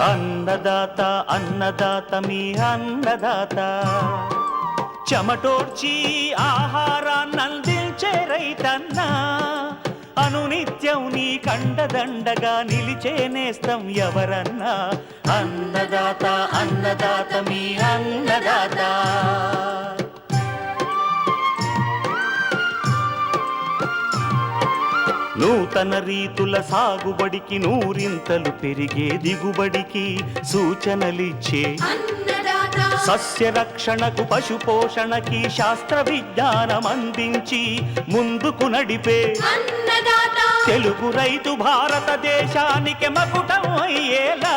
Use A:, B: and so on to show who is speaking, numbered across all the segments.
A: అన్నదాత అన్నదాత మీ అన్నదాత, చెమటోడ్చి ఆహారాన్నందించే రైతన్నా, అనునిత్యం నీ కండదండగా నిలిచే నేస్తం ఎవరన్నా. అన్నదాత అన్నదాత మీ అన్నదాత. నూతన రీతుల సాగుబడికి, నూరింతలు పెరిగే దిగుబడికి సూచనలిచ్చే సస్య రక్షణకు, పశు పోషణకి శాస్త్ర విజ్ఞానం అందించి ముందుకు నడిపే తెలుగు రైతు భారతదేశానికి మకుటం అయ్యేలా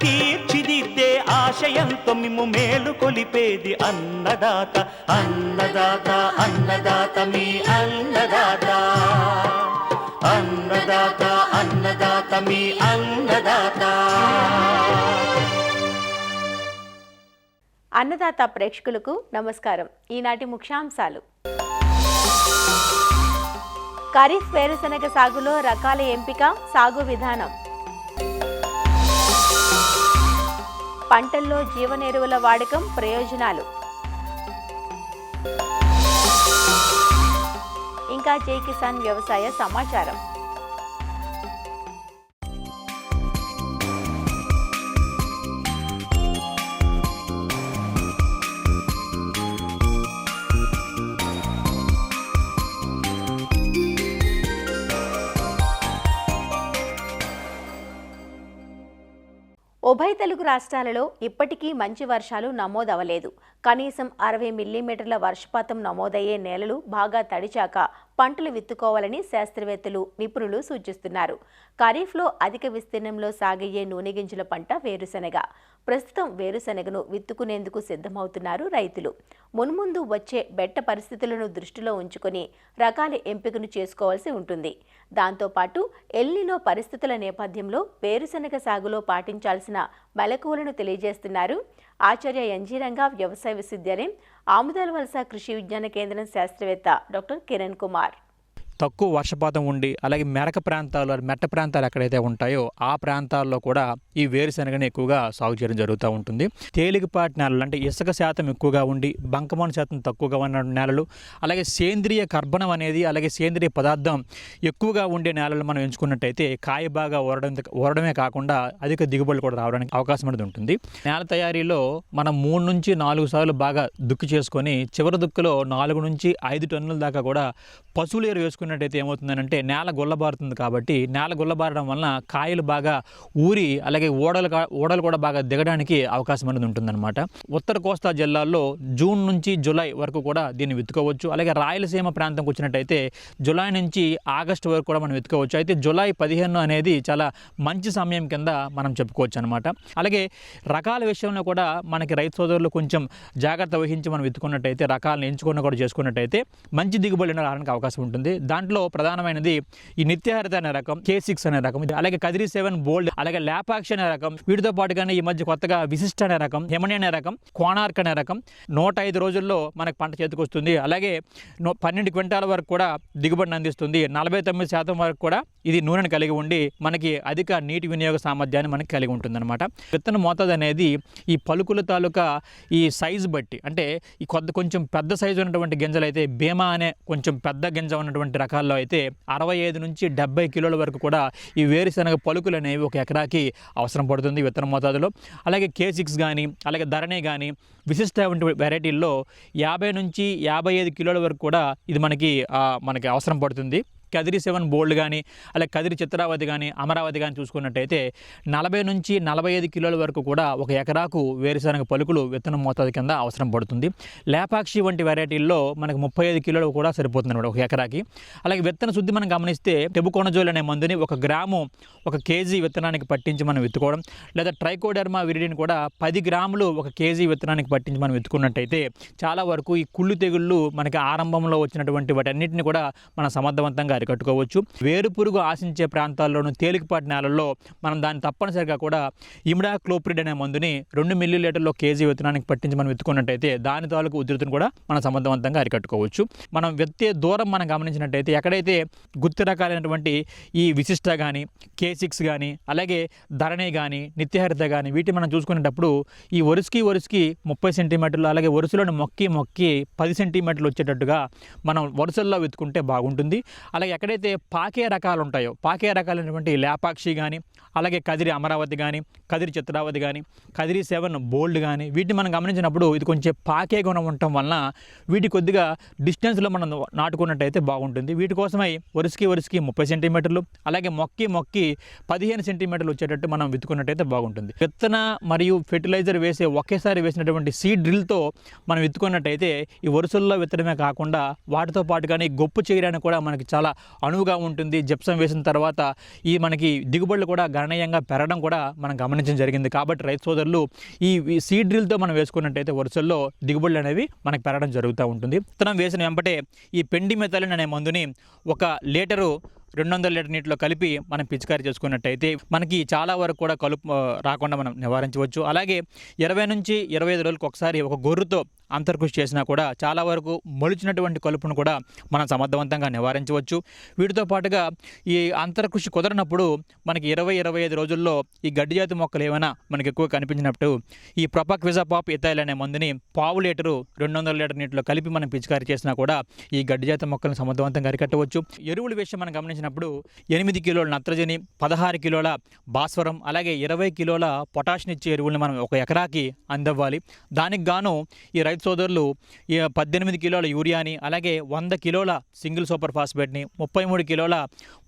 A: తీర్చిదిద్దే ఆశయంతో మిమ్ము మేలు కొలిపేది అన్నదాత. అన్నదాత అన్నదాత మీ అన్నదాత. అన్నదాత అన్నదాత మీ అన్నదాత.
B: అన్నదాత ప్రేక్షకులకు నమస్కారం. ఈనాటి ముఖ్యాంశాలు: ఖరీఫ్ వేరుశనగ సాగులో రకాల ఎంపిక, సాగు విధానం, పంటల్లో జీవనెరువుల వాడకం, ప్రయోజనాలు, ఇంకా జై కిసాన్ వ్యవసాయ సమాచారం. ఉభయ తెలుగు రాష్ట్రాలలో ఇప్పటికీ మంచి వర్షాలు నమోదవలేదు. కనీసం 60 మిల్లీమీటర్ల వర్షపాతం నమోదయ్యే నేలలు బాగా తడిచాక పంటలు విత్తుకోవాలని శాస్త్రవేత్తలు, నిపుణులు సూచిస్తున్నారు. ఖరీఫ్లో అధిక విస్తీర్ణంలో సాగయ్యే నూనె గింజల పంట వేరుశెనగ. ప్రస్తుతం వేరుశెనగను విత్తుకునేందుకు సిద్ధమవుతున్నారు రైతులు. మున్ముందు వచ్చే బెట్ట పరిస్థితులను దృష్టిలో ఉంచుకొని రకాల ఎంపికను చేసుకోవాల్సి ఉంటుంది. దాంతోపాటు ఎల్నినో పరిస్థితుల నేపథ్యంలో వేరుశెనగ సాగులో పాటించాల్సిన మెలకువలను తెలియజేస్తున్నారు ఆచార్య ఎన్జీ రంగా వ్యవసాయ విశ్వవిద్యాలయం ఆముదాల వలస కృషి విజ్ఞాన కేంద్రం శాస్త్రవేత్త డాక్టర్ కిరణ్ కుమార్.
C: తక్కువ వర్షపాతం ఉండి అలాగే మెరక ప్రాంతాలు, మెట్ట ప్రాంతాలు ఎక్కడైతే ఉంటాయో ఆ ప్రాంతాల్లో కూడా ఈ వేరుశెనగని ఎక్కువగా సాగు చేయడం జరుగుతూ ఉంటుంది. తేలికపాటి నేలలు అంటే ఇసుక శాతం ఎక్కువగా ఉండి బంకమన్ను శాతం తక్కువగా ఉన్న నేలలు, అలాగే సేంద్రియ కర్బనం అనేది అలాగే సేంద్రియ పదార్థం ఎక్కువగా ఉండే నేలలు మనం ఎంచుకున్నట్టయితే కాయ బాగా ఊరడమే కాకుండా అధిక దిగుబడులు కూడా రావడానికి అవకాశం అనేది ఉంటుంది. నేల తయారీలో మనం 3 నుంచి 4 సార్లు బాగా దుక్కి చేసుకొని చివరి దుక్కులో 4 నుంచి 5 టన్నుల దాకా కూడా పశువులు ఎరువు వేసుకున్నట్టయితే ఏమవుతుందంటే నేల గుల్లబారుతుంది. కాబట్టి నేల గుల్లబారడం వలన కాయలు బాగా ఊరి అలాగే ఓడలు కూడా బాగా దిగడానికి అవకాశం అనేది ఉంటుందన్నమాట. ఉత్తర కోస్తా జిల్లాల్లో జూన్ నుంచి జూలై వరకు కూడా దీన్ని విత్తుకోవచ్చు. అలాగే రాయలసీమ ప్రాంతంకి వచ్చినట్టయితే జూలై నుంచి ఆగస్టు వరకు కూడా మనం విత్తుకోవచ్చు. అయితే జూలై 15 అనేది చాలా మంచి సమయం కింద మనం చెప్పుకోవచ్చు అనమాట. అలాగే రకాల విషయంలో కూడా మనకి రైతు సోదరులు కొంచెం జాగ్రత్త వహించి మనం విత్తుకున్నట్టయితే, రకాలను ఎంచుకున్న కూడా చేసుకున్నట్టయితే మంచి దిగుబడి రావడానికి అవకాశం ఉంటుంది. దాంట్లో ప్రధానమైనది ఈ నిత్యహరిత అనే రకం, K6 అనే రకం, అలాగే కదిరి 7 బోల్డ్, అలాగే లాపాక్షి అనే రకం. వీటితో పాటుగానే ఈ మధ్య కొత్తగా విశిష్ట అనే రకం, హెమని అనే రకం, కోణార్క్ అనే రకం 105 రోజుల్లో మనకు పంట చేతికి వస్తుంది. అలాగే 12 క్వింటాల వరకు కూడా దిగుబడిని అందిస్తుంది. 49% వరకు కూడా ఇది నూనెను కలిగి ఉండి మనకి అధిక నీటి వినియోగ సామర్థ్యాన్ని మనకి కలిగి ఉంటుందన్నమాట. విత్తన మోతాదు అనేది ఈ పలుకుల తాలూకా ఈ సైజు బట్టి, అంటే ఈ కొంచెం పెద్ద సైజు ఉన్నటువంటి గింజలు అయితే భీమా అనే కొంచెం పెద్ద గింజ ఉన్నటువంటి రకాల్లో అయితే 65 నుంచి 70 కిలోల వరకు కూడా ఈ వేరుశెనగ పలుకులు అనేవి ఒక ఎకరాకి అవసరం పడుతుంది విత్తన మోతాదులో. అలాగే K6 కానీ అలాగే ధరణి కానీ విశిష్ట వెరైటీల్లో 50 నుంచి 55 కిలోల వరకు కూడా ఇది మనకి అవసరం పడుతుంది. కదిరి 7 బోల్డ్ కానీ అలాగే కదిరి చిత్రావతి కానీ అమరావతి కానీ చూసుకున్నట్టయితే 40 నుంచి 45 కిలోల వరకు కూడా ఒక ఎకరాకు వేరుశెనగ పలుకులు విత్తనం మోతాదు కింద అవసరం పడుతుంది. లేపాక్షి వంటి వెరైటీల్లో మనకు 35 కిలోలు కూడా సరిపోతుంది అనమాట ఒక ఎకరాకి. అలాగే విత్తన శుద్ధి మనం గమనిస్తే టెబుకోనజోల్ అనే మందుని 1 గ్రాము 1 కేజీ విత్తనానికి పట్టించి మనం విత్తుకోవడం, లేదా ట్రైకోడెర్మా విరిడిని కూడా 10 గ్రాములు 1 కేజీ విత్తనానికి పట్టించి మనం విత్తుకున్నట్టయితే చాలా వరకు ఈ కుళ్ళు తెగుళ్ళు మనకి ఆరంభంలో వచ్చినటువంటి వాటన్నిటిని కూడా మనం సమర్థవంతంగా అరికట్టుకోవచ్చు. వేరుపురుగు ఆశించే ప్రాంతాల్లోనూ తేలికపాటి నేలల్లో మనం దాన్ని తప్పనిసరిగా కూడా ఇమిడాక్లోప్రిడ్ అనే మందుని 2 మిల్లీలీటర్లు కేజీ విత్తనానికి పట్టించి మనం విత్తుకున్నట్టయితే దాని తాలూకు ఉధృతిని కూడా మనం సమర్థవంతంగా అరికట్టుకోవచ్చు. మనం విత్తే దూరం మనం గమనించినట్టయితే ఎక్కడైతే గుత్తి రకాలైనటువంటి ఈ విశిష్ట కానీ K6 కానీ అలాగే ధరణి కానీ నిత్యహరిత కానీ వీటిని మనం చూసుకునేటప్పుడు ఈ వరుసకి 30 సెంటీమీటర్లు అలాగే వరుసలోని మొక్కి 10 సెంటీమీటర్లు వచ్చేటట్టుగా మనం వరుసల్లో వెతుకుంటే బాగుంటుంది. అలాగే ఎక్కడైతే పాకే రకాలు ఉంటాయో పాకే రకాలైనటువంటి లేపాక్షి కానీ అలాగే కదిరి అమరావతి కానీ కదిరి చిత్రావతి కానీ కదిరి 7 బోల్డ్ కానీ వీటిని మనం గమనించినప్పుడు ఇది కొంచెం పాకే గుణం ఉండటం వలన వీటి కొద్దిగా డిస్టెన్స్లో మనం నాటుకున్నట్టయితే బాగుంటుంది. వీటి కోసమై వరుసకి 30 సెంటీమీటర్లు అలాగే మొక్కి 15 సెంటీమీటర్లు వచ్చేటట్టు మనం విత్తుకున్నట్టయితే బాగుంటుంది. విత్తన మరియు ఫెర్టిలైజర్ ఒకేసారి వేసినటువంటి సీడ్ డ్రిల్తో మనం విత్తుకున్నట్టయితే ఈ వరుసల్లో విత్తడమే కాకుండా వాటితో పాటుగానే గొప్పు చేయడానికి కూడా మనకి చాలా అనువుగా ఉంటుంది. జిప్సం వేసిన తర్వాత ఈ మనకి దిగుబడులు కూడా గణనీయంగా పెరగడం కూడా మనం గమనించడం జరిగింది. కాబట్టి రైతు సోదరులు ఈ సీడ్ డ్రిల్తో మనం వేసుకున్నట్టయితే వరుసల్లో దిగుబడులు అనేవి మనకు పెరగడం జరుగుతూ ఉంటుంది. విత్తనం వేసిన వెంబటే ఈ పెండిమెథలిన్ అనే మందుని 1 లీటరు 200 లీటర్ నీటిలో కలిపి మనం పిచికారీ చేసుకున్నట్టయితే మనకి చాలా వరకు కూడా కలుపు రాకుండా మనం నివారించవచ్చు. అలాగే 20 నుంచి 25 రోజులకు ఒకసారి ఒక గొర్రుతో అంతర్కృషి చేసినా కూడా చాలా వరకు మొలిచినటువంటి కలుపును కూడా మనం సమర్థవంతంగా నివారించవచ్చు. వీటితో పాటుగా ఈ అంతర్కృషి కుదరనప్పుడు మనకి 20-25 రోజుల్లో ఈ గడ్డి జాతి మొక్కలు ఏమైనా మనకి ఎక్కువ కనిపించినప్పుడు ఈ ప్రొపాక్విజాపాప్ ఇథైల్ అనే మందుని 1/2 లీటరు 200 లీటర్ నీటిలో కలిపి మనం పిచికారీ చేసినా కూడా ఈ గడ్డి జాతి మొక్కలను సమర్థవంతంగా అరికట్టవచ్చు. ఎరువుల విషయం మనం గమనించినప్పుడు 8 కిలోల నత్రజని 16 కిలోల భాస్వరం అలాగే 20 కిలోల పొటాషియం ఇచ్చే ఎరువులను మనం 1 ఎకరాకి అందివ్వాలి. దానికి గాను ఈ రైతు సోదరులు 18 కిలోల యూరియాని అలాగే 100 కిలోల సింగిల్ సూపర్ ఫాస్ఫేట్ని 33 కిలోల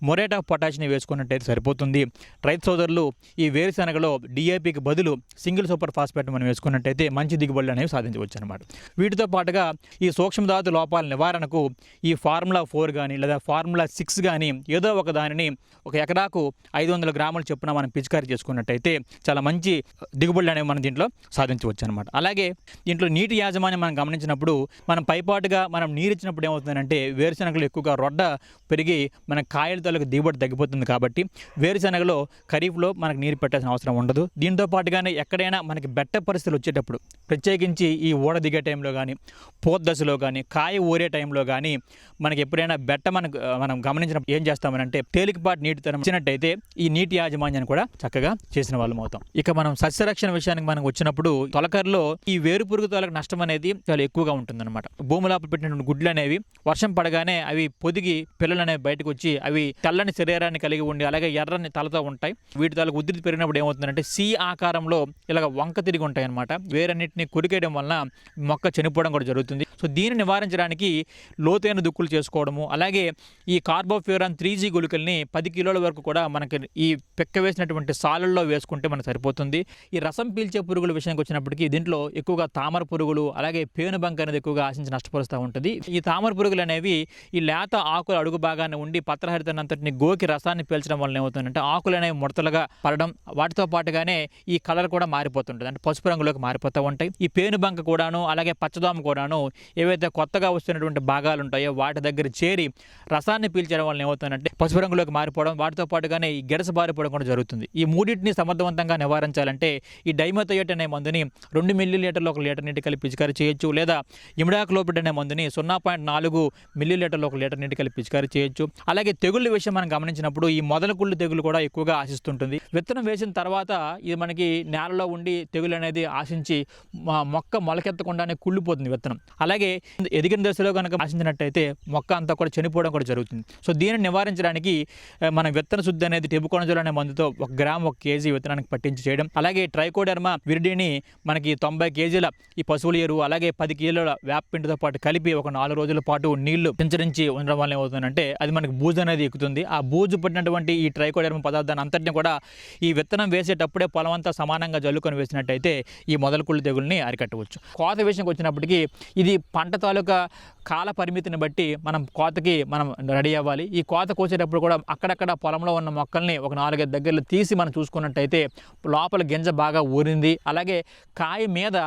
C: మొరేట్ ఆఫ్ పొటాష్ని వేసుకున్నట్టయితే సరిపోతుంది. రైతు సోదరులు ఈ వేరుశనగలో డిఏపికి బదులు సింగిల్ సూపర్ ఫాస్ఫేట్ మనం వేసుకున్నట్టయితే మంచి దిగుబడులు అనేవి సాధించవచ్చు అనమాట. వీటితో పాటుగా ఈ సూక్ష్మధాతు లోపాల నివారణకు ఈ ఫార్ములా 4 కానీ లేదా ఫార్ములా 6 కానీ ఏదో ఒక దానిని 1 ఎకరాకు 500 గ్రాముల చొప్పున మనం పిచికారీ చేసుకున్నట్టయితే చాలా మంచి దిగుబడులు అనేవి మనం దీంట్లో సాధించవచ్చు అనమాట. అలాగే దీంట్లో నీటి యాజమాన్యం మనం గమనించినప్పుడు మనం పైపాటుగా మనం నీరు ఇచ్చినప్పుడు ఏమవుతుందంటే వేరుశనగలు ఎక్కువగా రొడ్డ పెరిగి మన కాయల తాలూకు దిగుబడి తగ్గిపోతుంది. కాబట్టి వేరుశనగలో ఖరీఫ్లో మనకు నీరు పెట్టాల్సిన అవసరం ఉండదు. దీంతో పాటుగానే ఎక్కడైనా మనకి బెట్ట పరిస్థితులు వచ్చేటప్పుడు ప్రత్యేకించి ఈ ఊడ దిగే టైంలో కానీ పోత దశలో కానీ కాయ ఊరే టైంలో కానీ మనకి ఎప్పుడైనా బెట్ట మనం గమనించినప్పుడు ఏం చేస్తామనంటే తేలికపాటి నీటితనం ఇచ్చినట్టయితే ఈ నీటి యాజమాన్యాన్ని కూడా చక్కగా చేసిన వాళ్ళం అవుతాం. ఇక మనం సస్యరక్షణ విషయానికి మనం వచ్చినప్పుడు తొలకరిలో ఈ వేరు పురుగు తోలకు నష్టం అనేది చాలా ఎక్కువగా ఉంటుందన్నమాట. భూములాప పెట్టినటువంటి గుడ్లు అనేవి వర్షం పడగానే అవి పొదిగి పిల్లలు అనేవి బయటకు వచ్చి అవి తెల్లని శరీరాన్ని కలిగి ఉండి అలాగే ఎర్రని తలతో ఉంటాయి. వీటి తాలకు ఉధృతి పెరిగినప్పుడు ఏమవుతుందంటే సి ఆకారంలో ఇలాగ వంక తిరిగి ఉంటాయి అనమాట. వేరన్నిటిని కొరికేయడం వలన మొక్క చనిపోవడం కూడా జరుగుతుంది. సో దీన్ని నివారించడానికి లోతైన దుక్కులు చేసుకోవడము అలాగే ఈ కార్బోఫ్యూరాన్ 3G గుళికల్ని 10 కిలోల వరకు కూడా మనకి ఈ పెక్క వేసినటువంటి సాలల్లో వేసుకుంటే మనకు సరిపోతుంది. ఈ రసం పీల్చే పురుగుల విషయానికి వచ్చినప్పటికీ దీంట్లో ఎక్కువగా తామర పురుగులు అలాగే పేనుబంక అనేది ఎక్కువగా ఆశించి నష్టపరుస్తూ ఉంటుంది. ఈ తామర పురుగులు అనేవి ఈ లేత ఆకుల అడుగు భాగాన్ని ఉండి పత్రహరితనంతటిని గోకి రసాన్ని పీల్చడం వల్ల ఏమవుతుందంటే ఆకులు అనేవి ముడతలుగా పడడం వాటితో పాటుగానే ఈ కలర్ కూడా మారిపోతుంటుంది. అంటే పసుపు రంగులోకి మారిపోతూ ఉంటాయి. ఈ పేనుబంక కూడాను అలాగే పచ్చదోమ కూడాను ఏవైతే కొత్తగా వస్తున్నటువంటి భాగాలు ఉంటాయో వాటి దగ్గర చేరి రసాన్ని పీల్చడం వల్ల ఏమవుతుందంటే పసుపు రంగులోకి మారిపోవడం వాటితో పాటుగానే ఈ గెడస బారిపోవడం కూడా జరుగుతుంది. ఈ మూడింటిని సమర్థవంతంగా నివారించాలంటే ఈ డైమెథయోట్ అనే మందుని 2 మిల్లీలీటర్లు 1 లీటర్ నీటి కలిపి పిచికారీ చేయొచ్చు. లేదా ఇమిడాక్లోపిడ్ అనే మందుని 0.4 మిల్లీలీటర్లు 1 లీటర్ నీటి కలిపి పిచికారీ చేయొచ్చు. అలాగే తెగుళ్ళ విషయం మనం గమనించినప్పుడు ఈ మొదల కుళ్ళు తెగులు కూడా ఎక్కువగా ఆశిస్తుంటుంది. విత్తనం వేసిన తర్వాత ఇది మనకి నేలలో ఉండి తెగులు అనేది ఆశించి మొక్క మొలకెత్తకుండానే కుళ్ళిపోతుంది విత్తనం. అలాగే ఎదిగిన దశలో కనుక ఆశించినట్టయితే మొక్క అంతా కూడా చనిపోవడం కూడా జరుగుతుంది. సో దీనిని నివారించడానికి మన విత్తన శుద్ధి అనేది టెబుకొనజోల్ అనే మందుతో 1 గ్రామ్ 1 కేజీ విత్తనానికి పట్టించి చేయడం. అలాగే ట్రైకోడెర్మా విరిడిని మనకి 90 కేజీల ఈ పశువుల ఎరువు అలాగే 10 కిలోల వేపపిండితో పాటు కలిపి ఒక 4 రోజుల పాటు నీళ్లు పించరించి ఉండడం వల్ల ఏమవుతుందంటే అది మనకి బూజు అనేది ఎక్కుతుంది. ఆ బూజు పడినటువంటి ఈ ట్రైకోడెర్మా పదార్థాన్ని అంతటిని కూడా ఈ విత్తనం వేసేటప్పుడే పొలం అంతా సమానంగా జల్లుకొని వేసినట్టయితే ఈ మొదల కుళ్ళు తెగుల్ని అరికట్టవచ్చు. కోత విషయంకి వచ్చినప్పటికీ ఇది పంట తాలూకా కాల పరిమితిని బట్టి మనం కోతకి మనం రెడీ అవ్వాలి. ఈ కోత కోసేటప్పుడు కూడా అక్కడక్కడ పొలంలో ఉన్న మొక్కల్ని ఒక 4-5 దగ్గరలో తీసి మనం చూసుకున్నట్టయితే లోపల గింజ బాగా ఊరింది. అలాగే కాయ మీద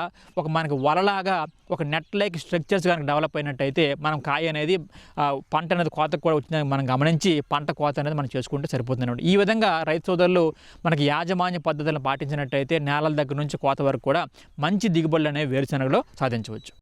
C: ఒక మనకి వలలా లాగా ఒక నెట్ లైక్ స్ట్రక్చర్స్ కనుక డెవలప్ అయినట్టయితే మనం కాయ అనేది పంట అనేది కోతకు కూడా వచ్చిందని మనం గమనించి పంట కోత అనేది మనం చేసుకుంటే సరిపోతుంది. ఈ విధంగా రైతు సోదరులు మనకి యాజమాన్య పద్ధతులను పాటించినట్టయితే నేలల దగ్గర నుంచి కోత వరకు కూడా మంచి దిగుబడులు అనేవి వేరుశనగలో సాధించవచ్చు.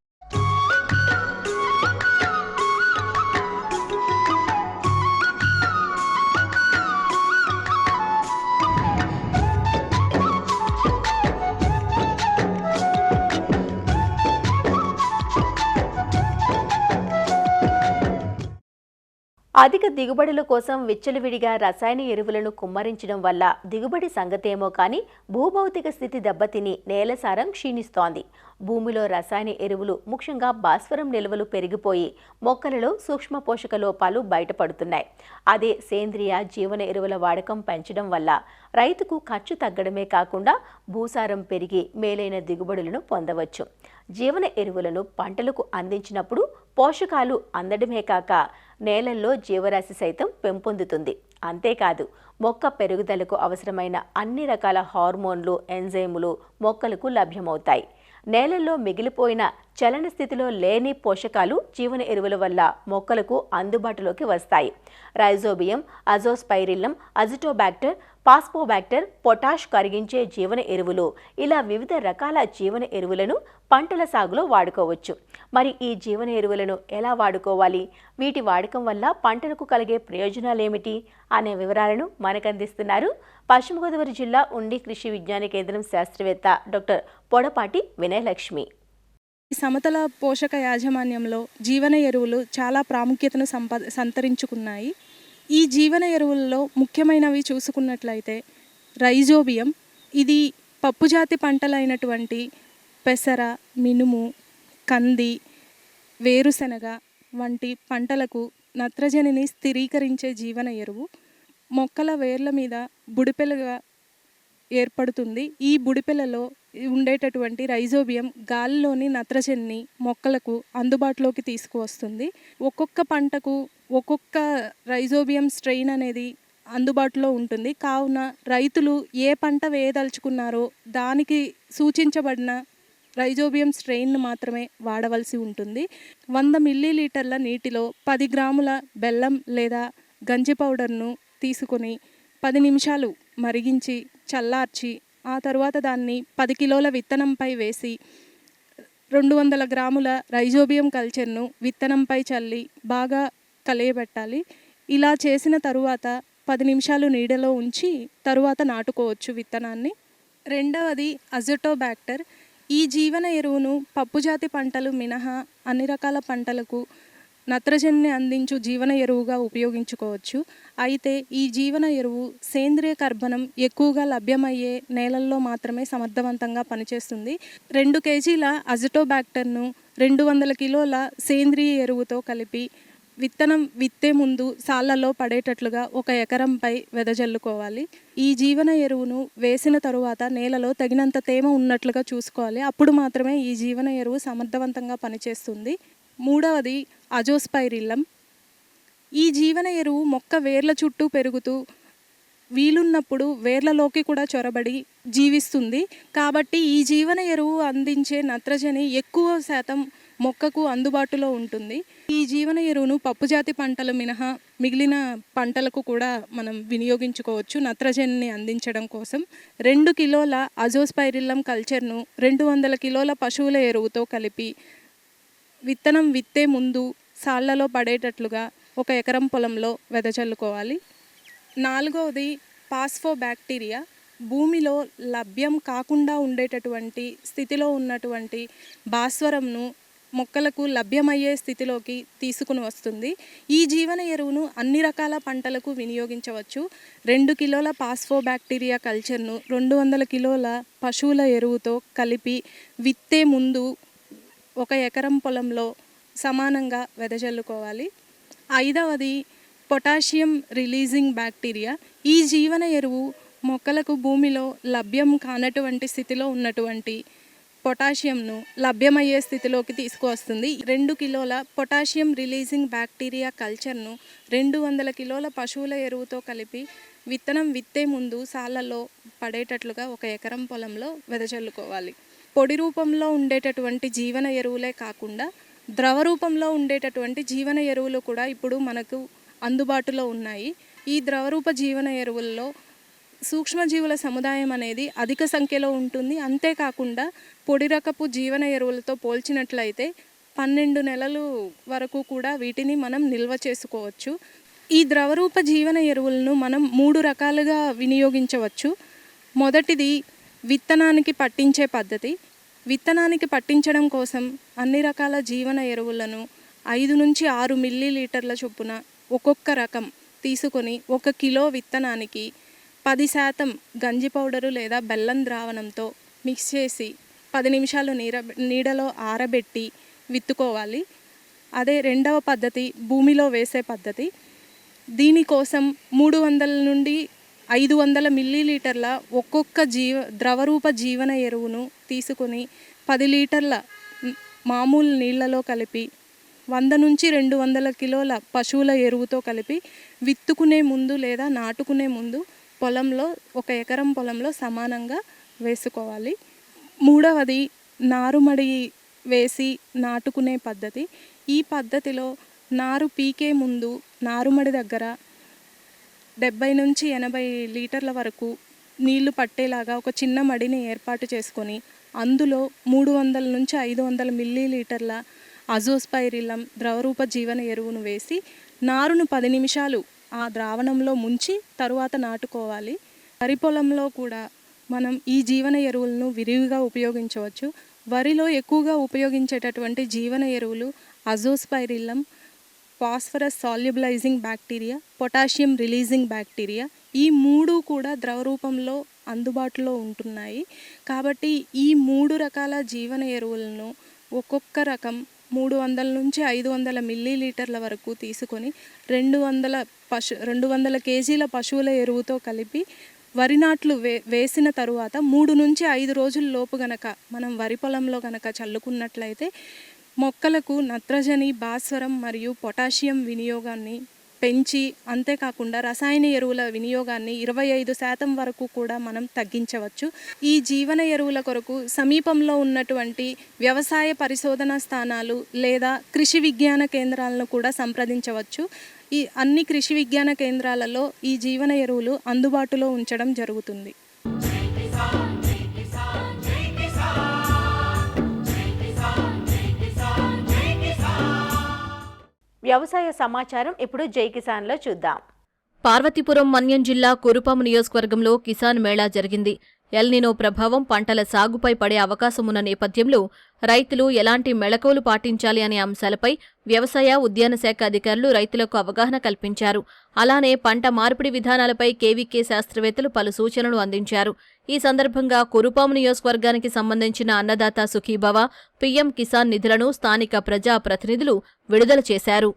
B: అధిక దిగుబడుల కోసం విచ్చలవిడిగా రసాయన ఎరువులను కుమ్మరించడం వల్ల దిగుబడి సంగతేమో కానీ భూభౌతిక స్థితి దెబ్బతిని నేల సారం క్షీణిస్తోంది. భూమిలో రసాయన ఎరువులు ముఖ్యంగా భాస్వరం నిల్వలు పెరిగిపోయి మొక్కలలో సూక్ష్మ పోషక లోపాలు బయటపడుతున్నాయి. అదే సేంద్రియ జీవన ఎరువుల వాడకం పెంచడం వల్ల రైతుకు ఖర్చు తగ్గడమే కాకుండా భూసారం పెరిగి మేలైన దిగుబడులను పొందవచ్చు. జీవన ఎరువులను పంటలకు అందించినప్పుడు పోషకాలు అందడమే కాక నేలల్లో జీవరాశి సైతం పెంపొందుతుంది. అంతేకాదు మొక్క పెరుగుదలకు అవసరమైన అన్ని రకాల హార్మోన్లు, ఎంజైములు మొక్కలకు లభ్యమవుతాయి. నేలల్లో మిగిలిపోయిన చలన స్థితిలో లేని పోషకాలు జీవన ఎరువుల వల్ల మొక్కలకు అందుబాటులోకి వస్తాయి. రైజోబియం, అజోస్పైరిల్లం, అజిటోబాక్టర్, పాస్పోబాక్టర్, పొటాష్ కరిగించే జీవన ఎరువులు, ఇలా వివిధ రకాల జీవన ఎరువులను పంటల సాగులో వాడుకోవచ్చు. మరి ఈ జీవన ఎరువులను ఎలా వాడుకోవాలి, వీటి వాడకం వల్ల పంటలకు కలిగే ప్రయోజనాలేమిటి అనే వివరాలను మనకందిస్తున్నారు పశ్చిమ గోదావరి జిల్లా ఉండి కృషి విజ్ఞాన కేంద్రం శాస్త్రవేత్త డాక్టర్ పొడపాటి వినయలక్ష్మి.
D: సమతల పోషక యాజమాన్యంలో జీవన ఎరువులు చాలా ప్రాముఖ్యతను సంతరించుకున్నాయి. ఈ జీవన ఎరువుల్లో ముఖ్యమైనవి చూసుకున్నట్లయితే రైజోబియం, ఇది పప్పుజాతి పంటలైనటువంటి పెసర, మినుము, కంది, వేరుశనగ వంటి పంటలకు నత్రజనిని స్థిరీకరించే జీవన ఎరువు. మొక్కల వేర్ల మీద బుడిపెలుగా ఏర్పడుతుంది. ఈ బుడిపెలలో ఉండేటటువంటి రైజోబియం గాలిలోని నత్రజనిని మొక్కలకు అందుబాటులోకి తీసుకువస్తుంది. ఒక్కొక్క పంటకు ఒక్కొక్క రైజోబియం స్ట్రెయిన్ అనేది అందుబాటులో ఉంటుంది. కావున రైతులు ఏ పంట వేయదలుచుకున్నారో దానికి సూచించబడిన రైజోబియం స్ట్రెయిన్ను మాత్రమే వాడవలసి ఉంటుంది. 100 మిల్లీలీటర్ల నీటిలో 10 గ్రాముల బెల్లం లేదా గంజి పౌడర్ను తీసుకొని 10 నిమిషాలు మరిగించి చల్లార్చి ఆ తర్వాత దాన్ని 10 కిలోల విత్తనంపై వేసి 200 గ్రాముల రైజోబియం కల్చర్ను విత్తనంపై చల్లి బాగా కలియబెట్టాలి. ఇలా చేసిన తరువాత 10 నిమిషాలు నీడలో ఉంచి తరువాత నాటుకోవచ్చు విత్తనాన్ని. రెండవది అజిటోబాక్టర్. ఈ జీవన ఎరువును పప్పుజాతి పంటలు మినహా అన్ని రకాల పంటలకు నత్రజనిని అందించు జీవన ఎరువుగా ఉపయోగించుకోవచ్చు. అయితే ఈ జీవన ఎరువు సేంద్రియ కర్బనం ఎక్కువగా లభ్యమయ్యే నేలల్లో మాత్రమే సమర్థవంతంగా పనిచేస్తుంది. 2 కేజీల అజిటోబాక్టర్ను 200 కిలోల సేంద్రియ ఎరువుతో కలిపి విత్తనం విత్తే ముందు సాళ్లలో పడేటట్లుగా 1 ఎకరంపై వెదజల్లుకోవాలి. ఈ జీవన ఎరువును వేసిన తరువాత నేలలో తగినంత తేమ ఉన్నట్లుగా చూసుకోవాలి. అప్పుడు మాత్రమే ఈ జీవన ఎరువు సమర్థవంతంగా పనిచేస్తుంది. మూడవది అజోస్పైరిల్లం. ఈ జీవన ఎరువు మొక్క వేర్ల చుట్టూ పెరుగుతూ వీలున్నప్పుడు వేర్లలోకి కూడా చొరబడి జీవిస్తుంది. కాబట్టి ఈ జీవన ఎరువు అందించే నత్రజని ఎక్కువ శాతం మొక్కకు అందుబాటులో ఉంటుంది. ఈ జీవన ఎరువును పప్పుజాతి పంటలు మినహా మిగిలిన పంటలకు కూడా మనం వినియోగించుకోవచ్చు నత్రజనిని అందించడం కోసం. 2 కిలోల అజోస్పైరిల్లం కల్చర్ను 200 కిలోల పశువుల ఎరువుతో కలిపి విత్తనం విత్తే ముందు సాళ్లలో పడేటట్లుగా 1 ఎకరం పొలంలో వెదజల్లుకోవాలి. నాలుగవది పాస్పోబాక్టీరియా. భూమిలో లభ్యం కాకుండా ఉండేటటువంటి స్థితిలో ఉన్నటువంటి భాస్వరంను మొక్కలకు లభ్యమయ్యే స్థితిలోకి తీసుకుని వస్తుంది. ఈ జీవన ఎరువును అన్ని రకాల పంటలకు వినియోగించవచ్చు. 2 కిలోల పాస్పోబాక్టీరియా కల్చర్ను 200 కిలోల పశువుల ఎరువుతో కలిపి విత్తే ముందు 1 ఎకరం పొలంలో సమానంగా వెదజల్లుకోవాలి. ఐదవది పొటాషియం రిలీజింగ్ బ్యాక్టీరియా. ఈ జీవన ఎరువు మొక్కలకు భూమిలో లభ్యం కానటువంటి స్థితిలో ఉన్నటువంటి పొటాషియంను లభ్యమయ్యే స్థితిలోకి తీసుకువస్తుంది. 2 కిలోల పొటాషియం రిలీజింగ్ బ్యాక్టీరియా కల్చర్ను 200 కిలోల పశువుల ఎరువుతో కలిపి విత్తనం విత్తే ముందు సాళ్లలో పడేటట్లుగా 1 ఎకరం పొలంలో వెదజల్లుకోవాలి. పొడి రూపంలో ఉండేటటువంటి జీవన ఎరువులే కాకుండా ద్రవ రూపంలో ఉండేటటువంటి జీవన ఎరువులు కూడా ఇప్పుడు మనకు అందుబాటులో ఉన్నాయి. ఈ ద్రవరూప జీవన ఎరువుల్లో సూక్ష్మజీవుల సముదాయం అనేది అధిక సంఖ్యలో ఉంటుంది. అంతేకాకుండా పొడి రకపు జీవన ఎరువులతో పోల్చినట్లయితే 12 నెలలు వరకు కూడా వీటిని మనం నిల్వ చేసుకోవచ్చు. ఈ ద్రవరూప జీవన ఎరువులను మనం 3 రకాలుగా వినియోగించవచ్చు. మొదటిది విత్తనానికి పట్టించే పద్ధతి. విత్తనానికి పట్టించడం కోసం అన్ని రకాల జీవన ఎరువులను 5 నుంచి 6 మిల్లీలీటర్ల చొప్పున ఒక్కొక్క రకం తీసుకొని 1 కిలో విత్తనానికి 10% గంజి పౌడరు లేదా బెల్లం ద్రావణంతో మిక్స్ చేసి 10 నిమిషాలు నీడలో ఆరబెట్టి విత్తుకోవాలి. అదే రెండవ పద్ధతి భూమిలో వేసే పద్ధతి. దీనికోసం 300 నుండి 500 మిల్లీలీటర్ల ఒక్కొక్క ద్రవరూప జీవన ఎరువును తీసుకొని 10 లీటర్ల మామూలు నీళ్లలో కలిపి 100 నుంచి 200 కిలోల పశువుల ఎరువుతో కలిపి విత్తుకునే ముందు లేదా నాటుకునే ముందు పొలంలో 1 ఎకరం పొలంలో సమానంగా వేసుకోవాలి. మూడవది నారుమడి వేసి నాటుకునే పద్ధతి. ఈ పద్ధతిలో నారు పీకే ముందు నారుమడి దగ్గర 70 నుంచి 80 లీటర్ల వరకు నీళ్లు పట్టేలాగా ఒక చిన్న మడిని ఏర్పాటు చేసుకొని అందులో 300 నుంచి 500 మిల్లీలీటర్ల అజోస్పైరిల్లం ద్రవరూప జీవన ఎరువును వేసి నారును 10 నిమిషాలు ఆ ద్రావణంలో ముంచి తరువాత నాటుకోవాలి. వరి పొలంలో కూడా మనం ఈ జీవన ఎరువులను విరివిగా ఉపయోగించవచ్చు. వరిలో ఎక్కువగా ఉపయోగించేటటువంటి జీవన ఎరువులు azospirillum, phosphorus solubilising bacteria, potassium releasing bacteria. ఈ 3 కూడా ద్రవ రూపంలో అందుబాటులో ఉంటున్నాయి. కాబట్టి ఈ 3 రకాల జీవన ఎరువులను ఒక్కొక్క రకం 300 నుంచి 500 మిల్లీలీటర్ల వరకు తీసుకొని 200 కేజీల పశువుల ఎరువుతో కలిపి వరి నాట్లు వేసిన తరువాత 3 నుంచి 5 రోజుల లోపు గనక మనం వరి పొలంలో గనక చల్లుకున్నట్లయితే మొక్కలకు నత్రజని, భాస్వరం మరియు పొటాషియం వినియోగాన్ని పెంచి అంతేకాకుండా రసాయన ఎరువుల వినియోగాన్ని 25% వరకు కూడా మనం తగ్గించవచ్చు. ఈ జీవన ఎరువుల కొరకు సమీపంలో ఉన్నటువంటి వ్యవసాయ పరిశోధనా స్థానాలు లేదా కృషి విజ్ఞాన కేంద్రాలను కూడా సంప్రదించవచ్చు. ఈ అన్ని కృషి విజ్ఞాన కేంద్రాలలో ఈ జీవన ఎరువులు అందుబాటులో ఉంచడం జరుగుతుంది.
B: వ్యవసాయ సమాచారం ఇప్పుడు జై కిసాన్లో చూద్దాం.
E: పార్వతీపురం మన్యం జిల్లా కురుపాం నియోజకవర్గంలో కిసాన్ మేళా జరిగింది. ఎల్నినో ప్రభావం పంటల సాగుపై పడే అవకాశమున్న నేపథ్యంలో రైతులు ఎలాంటి మెళకువలు పాటించాలి అనే అంశాలపై వ్యవసాయ ఉద్యాన శాఖ అధికారులు రైతులకు అవగాహన కల్పించారు. అలానే పంట మార్పిడి విధానాలపై కేవీకే శాస్త్రవేత్తలు పలు సూచనలు అందించారు. ఈ సందర్భంగా కురుపాం నియోజకవర్గానికి సంబంధించిన అన్నదాత సుఖీభవ, పీఎం కిసాన్ నిధులను స్థానిక ప్రజా ప్రతినిధులు విడుదల చేశారు.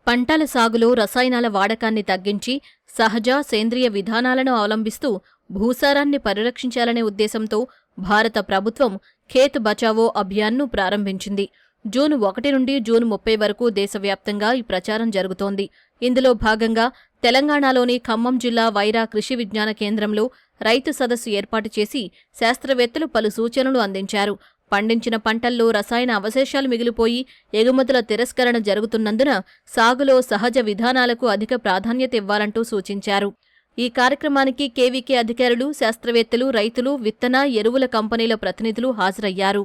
E: పంటల సాగులో రసాయనాల వాడకాన్ని తగ్గించి సహజ, సేంద్రియ విధానాలను అవలంబిస్తూ భూసారాన్ని పరిరక్షించాలనే ఉద్దేశంతో భారత ప్రభుత్వం ఖేత్ బచావో అభియాన్ను ప్రారంభించింది. జూన్ 1 నుండి జూన్ 30 వరకు దేశవ్యాప్తంగా ఈ ప్రచారం జరుగుతోంది. ఇందులో భాగంగా తెలంగాణలోని ఖమ్మం జిల్లా వైరా కృషి విజ్ఞాన కేంద్రంలో రైతు సదస్సు ఏర్పాటు చేసి శాస్త్రవేత్తలు పలు సూచనలు అందించారు. పండించిన పంటల్లో రసాయన అవశేషాలు మిగిలిపోయి ఎగుమతుల తిరస్కరణ జరుగుతున్నందున సాగులో సహజ విధానాలకు అధిక ప్రాధాన్యత ఇవ్వాలంటూ సూచించారు. ఈ కార్యక్రమానికి కేవీకే అధికారులు, శాస్త్రవేత్తలు, రైతులు, విత్తన, ఎరువుల కంపెనీల ప్రతినిధులు హాజరయ్యారు.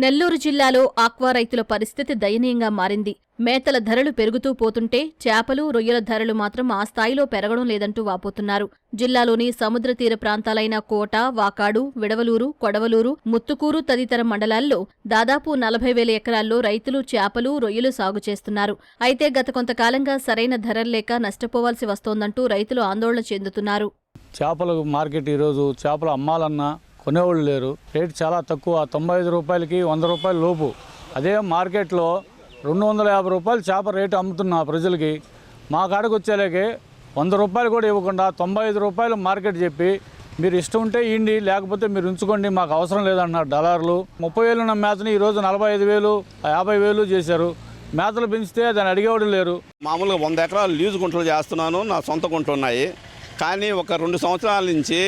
E: నెల్లూరు జిల్లాలో ఆక్వా రైతుల పరిస్థితి దయనీయంగా మారింది. మేతల ధరలు పెరుగుతూ పోతుంటే చేపలు, రొయ్యల ధరలు మాత్రం ఆ స్థాయిలో పెరగడం లేదంటూ వాపోతున్నారు. జిల్లాలోని సముద్ర తీర ప్రాంతాలైన కోట, వాకాడు, విడవలూరు, కొడవలూరు, ముత్తుకూరు తదితర మండలాల్లో దాదాపు 40,000 ఎకరాల్లో రైతులు చేపలు, రొయ్యలు సాగు చేస్తున్నారు. అయితే గత కొంతకాలంగా సరైన ధరలు లేక నష్టపోవాల్సి వస్తోందంటూ రైతులు ఆందోళన చెందుతున్నారు.
F: చేపల మార్కెట్ ఈరోజు చేపలు అమ్మాలన్నా కొనేవాళ్ళు లేరు. రేటు చాలా తక్కువ, 95 రూపాయలకి 100 రూపాయల లోపు. అదే మార్కెట్లో 250 రూపాయలు చేప రేటు అమ్ముతున్నా ప్రజలకి. మా కాడకు వచ్చేలాగే 100 రూపాయలు కూడా ఇవ్వకుండా 95 రూపాయలు మార్కెట్ చెప్పి మీరు ఇష్టం ఉంటే ఇండి, లేకపోతే మీరు ఉంచుకోండి, మాకు అవసరం లేదన్నారు దళారులు. 30,000 ఉన్న మేతని ఈరోజు 45,000, 50,000 చేశారు. మేతలు పెంచితే దాన్ని అడిగేవాడు లేరు.
G: మామూలుగా 100 ఎకరాలు లీజు గుంటలు చేస్తున్నాను, నా సొంత గుంటలు ఉన్నాయి. కానీ ఒక 2 సంవత్సరాల నుంచి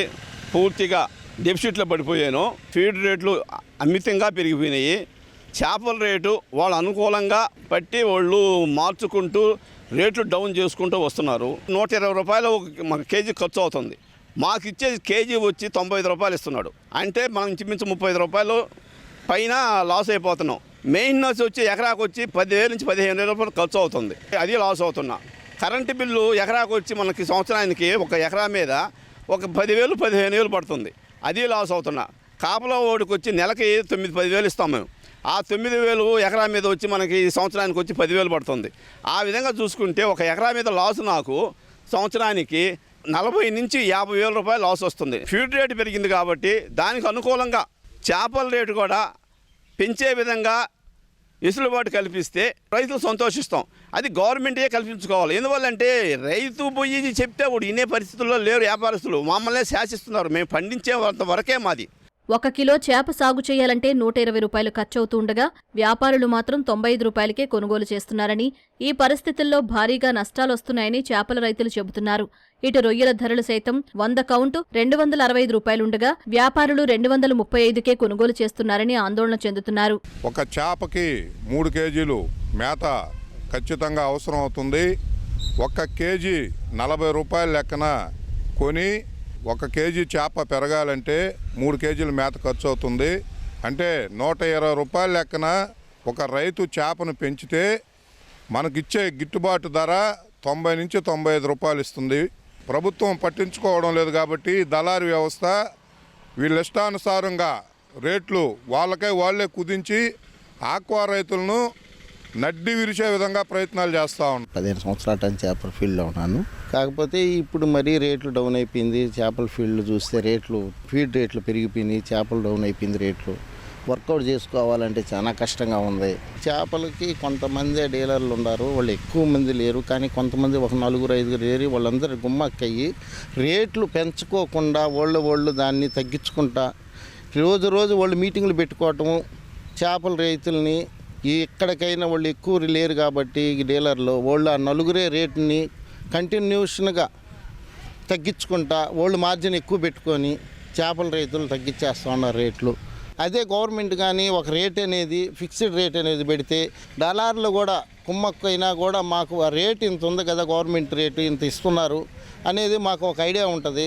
G: పూర్తిగా డెఫిసిట్లో పడిపోయాను. ఫీడ్ రేట్లు అమితంగా పెరిగిపోయినాయి. చేపల రేటు వాళ్ళు అనుకూలంగా పట్టి వాళ్ళు మార్చుకుంటూ రేట్లు డౌన్ చేసుకుంటూ వస్తున్నారు. 120 రూపాయలు మాకు కేజీ ఖర్చు అవుతుంది. మాకు ఇచ్చే కేజీ వచ్చి 95 రూపాయలు ఇస్తున్నాడు. అంటే మనం ఇంచుమించు 35 రూపాయలు పైన లాస్ అయిపోతున్నాం. మెయింటెనెన్స్ వచ్చి ఎకరాకు వచ్చి 10,000 నుంచి 15,000 రూపాయలు ఖర్చు అవుతుంది. అది లాస్ అవుతున్నా. కరెంటు బిల్లు ఎకరాకు వచ్చి మనకి సంవత్సరానికి ఒక ఎకరా మీద ఒక 10,000 15,000 పడుతుంది. అది లాస్ అవుతున్నా. కాపలా ఓడికి వచ్చి నెలకి 9-10,000 ఇస్తాం మేము. ఆ 9,000 ఎకరా మీద వచ్చి మనకి సంవత్సరానికి వచ్చి 10,000 పడుతుంది. ఆ విధంగా చూసుకుంటే ఒక ఎకరా మీద లాస్ నాకు సంవత్సరానికి 40,000 నుంచి 50,000 రూపాయలు లాస్ వస్తుంది. ఫీడ్ రేటు పెరిగింది కాబట్టి దానికి అనుకూలంగా చేపల రేటు కూడా పెంచే విధంగా వెసులుబాటు కల్పిస్తే రైతులు సంతోషిస్తాం. అది గవర్నమెంటే కల్పించుకోవాలి. ఎందువల్లంటే రైతు పోయి చెప్తే వాడు ఇనే పరిస్థితుల్లో లేరు. వ్యాపారస్తులు మమ్మల్ని శాసిస్తున్నారు. మేము పండించే వరకే మాది.
E: 1 కిలో చేప సాగు చేయాలంటే 120 రూపాయలు ఖర్చవుతుండగా వ్యాపారులు మాత్రం 95 రూపాయలకే కొనుగోలు చేస్తున్నారని, ఈ పరిస్థితుల్లో భారీగా నష్టాలొస్తున్నాయని చేపల రైతులు చెబుతున్నారు. ఇటు రొయ్యల ధరలు సైతం 100 కౌంటు 265 రూపాయలుండగా వ్యాపారులు 235కే కొనుగోలు చేస్తున్నారని ఆందోళన చెందుతున్నారు.
H: ఒక చేపకి 3 కేజీలు మేత ఖచ్చితంగా అవసరం అవుతుంది. 1 కేజీ 40 రూపాయల లెక్కన కొని 1 కేజీ చేప పెరగాలంటే 3 కేజీల మేత ఖర్చు అవుతుంది. అంటే 120 రూపాయల లెక్కన ఒక రైతు చేపను పెంచితే మనకిచ్చే గిట్టుబాటు ధర 90 నుంచి 95 రూపాయలు ఇస్తుంది. ప్రభుత్వం పట్టించుకోవడం లేదు కాబట్టి దళారీ వ్యవస్థ వీళ్ళ ఇష్టానుసారంగా రేట్లు వాళ్ళే కుదించి ఆక్వా రైతులను నడ్డి విరిచే విధంగా ప్రయత్నాలు చేస్తూ ఉన్నాం.
I: 15 సంవత్సరాల చేపల ఫీల్డ్లో ఉన్నాను. కాకపోతే ఇప్పుడు మరీ రేట్లు డౌన్ అయిపోయింది. చేపల ఫీల్డ్ చూస్తే ఫీడ్ రేట్లు పెరిగిపోయినాయి. చేపలు డౌన్ అయిపోయింది రేట్లు. వర్కౌట్ చేసుకోవాలంటే చాలా కష్టంగా ఉంది. చేపలకి కొంతమంది డీలర్లు ఉన్నారు, వాళ్ళు ఎక్కువ మంది లేరు. కానీ కొంతమంది ఒక 4-5 ఏరి వాళ్ళందరూ గుమ్మక్కయ్యి రేట్లు పెంచుకోకుండా వాళ్ళు దాన్ని తగ్గించుకుంటా రోజు వాళ్ళు మీటింగ్లు పెట్టుకోవటము. చేపల రైతుల్ని ఎక్కడికైనా వాళ్ళు ఎక్కువ లేరు కాబట్టి డీలర్లు వాళ్ళు ఆ 4 రేటుని కంటిన్యూషన్గా తగ్గించుకుంటా వాళ్ళు మార్జిన్ ఎక్కువ పెట్టుకొని చేపల రైతులు తగ్గించేస్తూ ఉన్నారు రేట్లు. అదే గవర్నమెంట్ కానీ ఒక రేట్ అనేది ఫిక్స్డ్ రేట్ అనేది పెడితే దళారులు కూడా కుమ్మక్కైనా కూడా మాకు ఆ రేట్ ఇంత ఉంది కదా, గవర్నమెంట్ రేటు ఇంత ఇస్తున్నారు అనేది మాకు ఒక ఐడియా ఉంటుంది.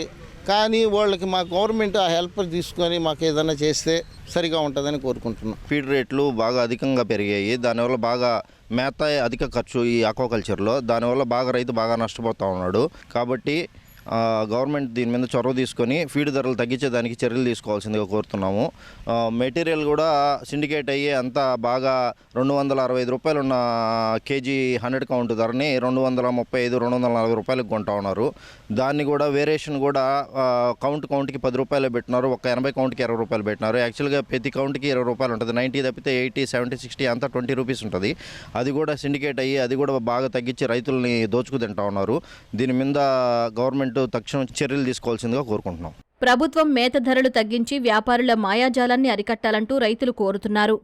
I: కానీ వాళ్ళకి మా గవర్నమెంట్ ఆ హెల్ప్ తీసుకొని మాకు ఏదైనా చేస్తే సరిగా ఉంటుందని కోరుకుంటున్నాం.
J: ఫీడ్ రేట్లు బాగా అధికంగా పెరిగాయి. దానివల్ల బాగా మేత అధిక ఖర్చు ఈ ఆక్వాకల్చర్లో. దానివల్ల రైతు బాగా నష్టపోతూ ఉన్నాడు. కాబట్టి గవర్నమెంట్ దీని మీద చొరవ తీసుకొని ఫీడ్ ధరలు తగ్గించేదానికి చర్యలు తీసుకోవాల్సిందిగా కోరుతున్నాము. మెటీరియల్ కూడా సిండికేట్ అయ్యి అంతా బాగా 265 రూపాయలు ఉన్న కేజీ 100 కౌంట్ ధరని 235, 240 రూపాయలకు కొంటా ఉన్నారు. దాన్ని కూడా వేరియేషన్ కూడా కౌంట్కి 10 రూపాయలు పెట్టినారు. ఒక 80 కౌంట్కి 20 రూపాయలు పెట్టినారు. యాక్చువల్గా ప్రతి కౌంట్కి 20 రూపాయలు ఉంటుంది. 90 తప్పితే 80, 70, 60 అంతా 20 రూపీస్ ఉంటుంది. అది కూడా సిండికేట్ అయ్యి అది కూడా బాగా తగ్గించి రైతుల్ని దోచుకు తింటా ఉన్నారు. దీని మీద గవర్నమెంట్ తక్షణం చర్యలు తీసుకోవాల్సిందిగా కోరుకుంటున్నాం.
E: ప్రభుత్వం మేత ధరలు తగ్గించి వ్యాపారుల మాయాజాలాన్ని అరికట్టాలంటూ రైతులు కోరుతున్నారు.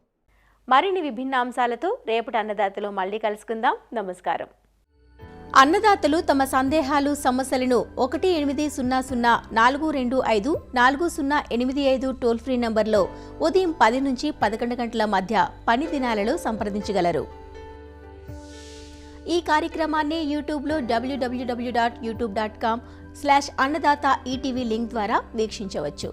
B: మరిన్ని విభిన్న అంశాలతో రేపటి అన్నదాతలో మళ్ళీ కలుసుకుందాం. నమస్కారం. అన్నదాతలు తమ సందేహాలు, సమస్యలను 1800-425-4085 టోల్ ఫ్రీ నంబర్లో ఉదయం 10 నుంచి 11 గంటల మధ్య పని దినాలలో సంప్రదించగలరు. ఈ కార్యక్రమాన్ని యూట్యూబ్లో www.youtube.com/అన్నదాత ఈటీవీ లింక్ ద్వారా వీక్షించవచ్చు.